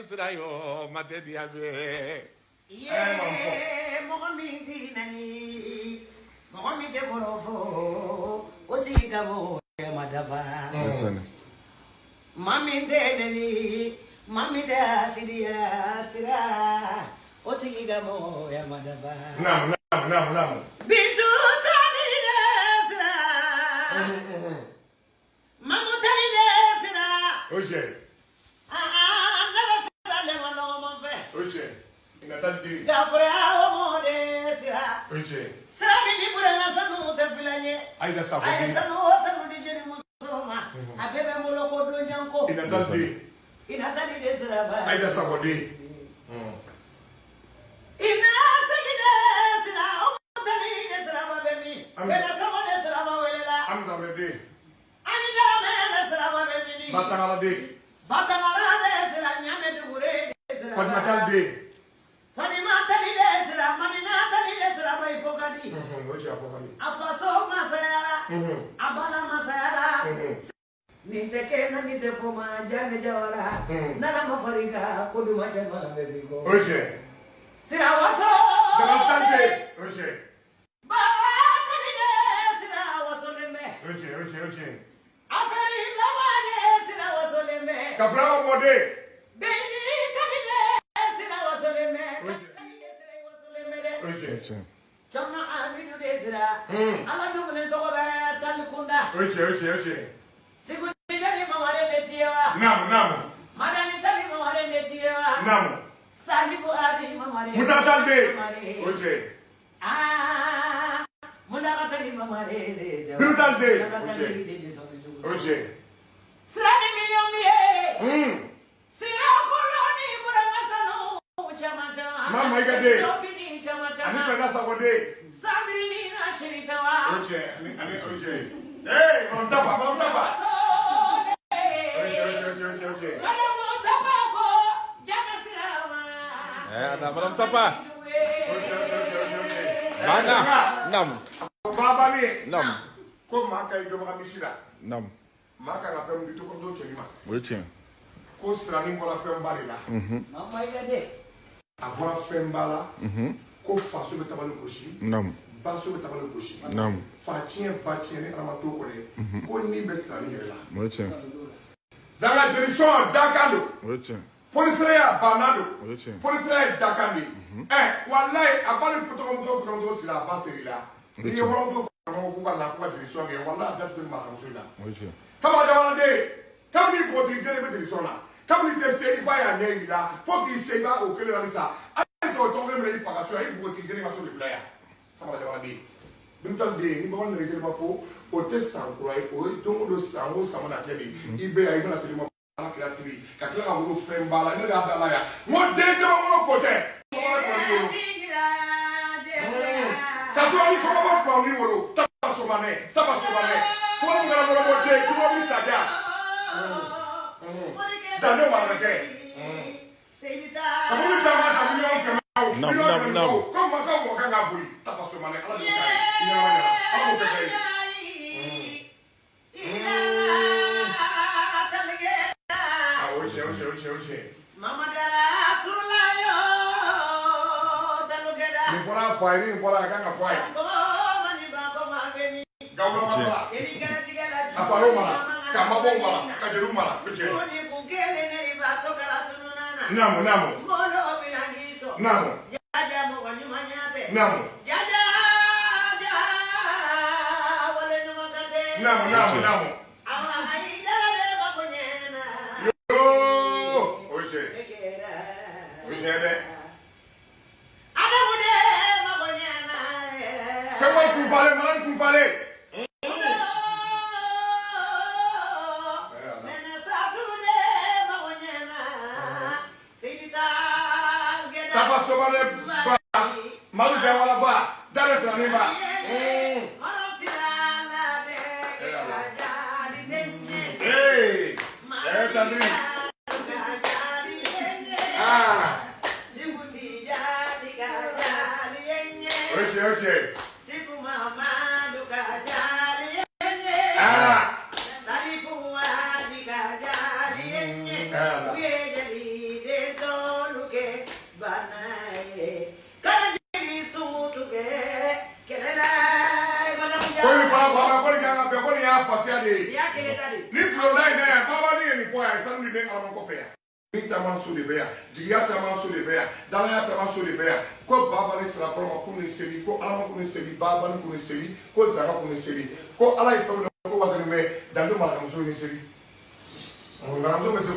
Srayo mate diabe Mohamedi nani Mohamedi korofo otigabo madaba listen Mamide nani Mamida siria sira otigabo madaba Nam Bintu tani sira Mamu tani sira Oje Oje inatandi Gafura omode sira Oje sira bini burana sanu tefilanye Aida sabo Aida sanu dijeni musoma abebe moloko donjanko inatandi de sira ba Aida sabo de ina sagide sira omode de sira ba bemi bena sabo de sira ba welela Amda de amida mele sira ba bemi Batangala de de sira nyame dugure Fatmatal de Fanima tali de sira manina tali de sira ba ifokadi Oje afokali afaso masayara abala masayara niteke na nitefoma jane jawara nala mafarika koduma chama bebiko Oje sira waso Gamatal de Oje baba tali de sira waso lembe Oje aferi baba de sira waso lembe Kabrao mode baby tali de sira waso lembe Oje Chama aminu de sira ala dugune to ba talikunda Oje siku tijani maware netiyewa Nam madani tali maware netiyewa Nam salifu abi maware Mutatal de Oje mundaka tali maware de Mutatal de Oje sirani miliyoni sira koloni buranga sanu chama Mama igade sofini chama Ani penda sabo de sabrini na shiritawa Oje Hey Rontapa Oje ada malam tapa. Mana? Nam. Baba ni. Nam. Ko maka ido maka misira. Nam. Maka la fem gitu ko do chelima. Wetin. Ko srani ko la fem balila. Mama igade. Abora fem bala. Ko faso be tabalo koshi. Nam. Baso be tabalo koshi. Nam. Fatien ni amato ko le. Ko ni be srani yela. Wetin. Zanga direction dakando. Wetin. Folisreya banado. Folisreya dakandi. Wallahi abali foto sila basirila. Ni yoro ko ko la ko direction ke wallahi datu ma ko sila. Sama jawala de. Kamni boti de be direction la. Kamni te se iba ya ne ila. Fo ki se iba o kele la sa. Ai to to ngem le ifagasyon ai boti de ma so le playa. Sama jawala de. Bintal de ni ba won le ba fo o te san ko ai o to do san o sama na tele. Ibe ai na se ma Kakila ka wolo fɛn b'a la ne y'a da la yan n ko den caman kɔnɔ ko tɛ ka sɔrɔ ni sɔgɔma kuma ni wolo taba somanɛ sɔgɔma min kɛra mɔlɔbɔ den tuma min saja dan ne ma kɛ ka mun caman ta miliyɔn kɛmɛ ko maka mɔgɔ kan ka boli taba somanɛ ala de ka ɲi ɲɛnama ɲɛna ala k'o kɛ ye. Mama dara sulayo talugeda. Ni fora kan ka fwa ye. Ko mani ba ko ma bemi. Gawlo masala. Eli kana tigala. Afaro mala, kamabo mala, kajeru mala, kuche. Ni kugele ne riba to kala tunana. Namu. Mono bilangiso. Namu. Jaja mo wani manyate. Namu. Jaja wale no makate. Namu. Kufale. Tapa sobale ba, malu jawala ba, dale sani ba. Hey, tandri. Taman so de beya jigiya taman so de beya dalaya taman so de beya ko baba ni sira fɔlɔ ma ko ni seli ko alama ko ni seli baba ni ko ni seli ko zaka ko ni seli ko ala ye fɛn ko wasani bɛ danto maramuso ni seli maramuso bɛ se